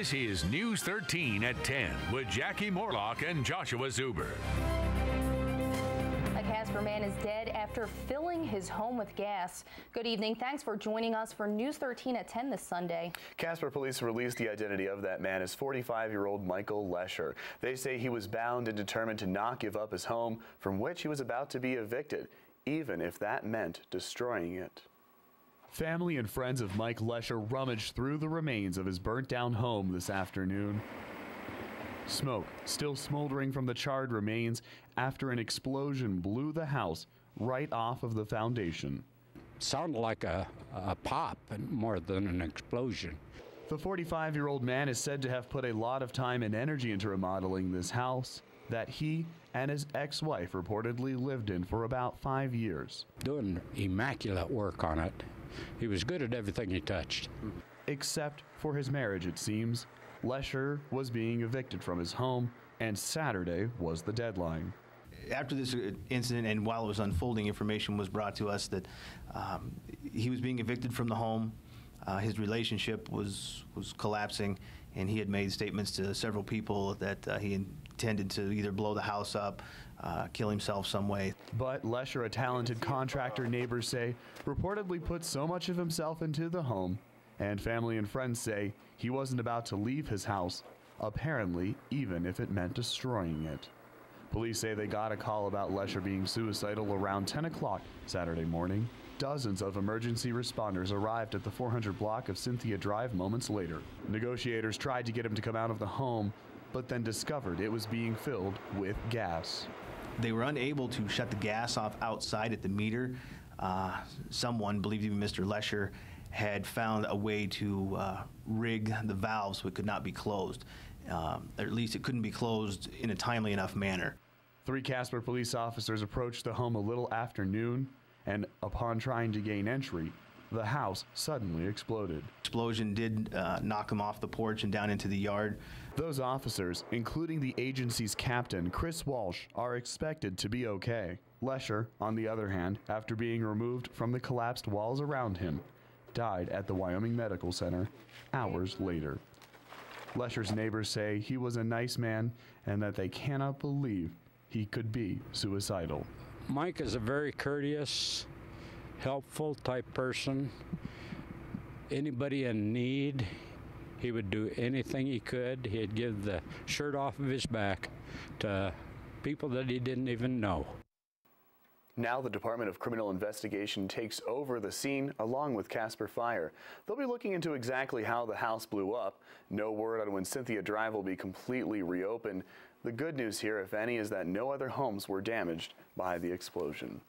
This is News 13 at 10 with Jackie Morlock and Joshua Zuber. A Casper man is dead after filling his home with gas. Good evening. Thanks for joining us for News 13 at 10 this Sunday. Casper police released the identity of that man as 45-year-old Michael Lesher. They say he was bound and determined to not give up his home from which he was about to be evicted, even if that meant destroying it. Family and friends of Mike Lesher rummaged through the remains of his burnt-down home this afternoon. Smoke still smoldering from the charred remains after an explosion blew the house right off of the foundation. Sounded like a pop more than an explosion. The 45-year-old man is said to have put a lot of time and energy into remodeling this house that he and his ex-wife reportedly lived in for about 5 years. Doing immaculate work on it. He was good at everything he touched. Except for his marriage, it seems. Lesher was being evicted from his home, and Saturday was the deadline. After this incident and while it was unfolding, information was brought to us that he was being evicted from the home. His relationship was collapsing, and he had made statements to several people that he intended to either blow the house up, kill himself some way. But Lesher, a talented contractor, neighbors say, reportedly put so much of himself into the home, and family and friends say he wasn't about to leave his house, apparently even if it meant destroying it. Police say they got a call about Lesher being suicidal around 10 o'clock Saturday morning. Dozens of emergency responders arrived at the 400 block of Cynthia Drive moments later. Negotiators tried to get him to come out of the home, but then discovered it was being filled with gas. They were unable to shut the gas off outside at the meter. Someone, believed even Mr. Lesher, had found a way to rig the valves so it could not be closed. Or at least it couldn't be closed in a timely enough manner. 3 Casper police officers approached the home a little after noon, and upon trying to gain entry, the house suddenly exploded. Explosion did knock him off the porch and down into the yard. Those officers, including the agency's captain, Chris Walsh, are expected to be okay. Lesher, on the other hand, after being removed from the collapsed walls around him, died at the Wyoming Medical Center hours later. Lesher's neighbors say he was a nice man and that they cannot believe he could be suicidal. Mike is a very courteous, helpful type person. Anybody in need, he would do anything he could. He'd give the shirt off of his back to people that he didn't even know. Now the Department of Criminal Investigation takes over the scene along with Casper Fire. They'll be looking into exactly how the house blew up. No word on when Cynthia Drive will be completely reopened. The good news here, if any, is that no other homes were damaged by the explosion.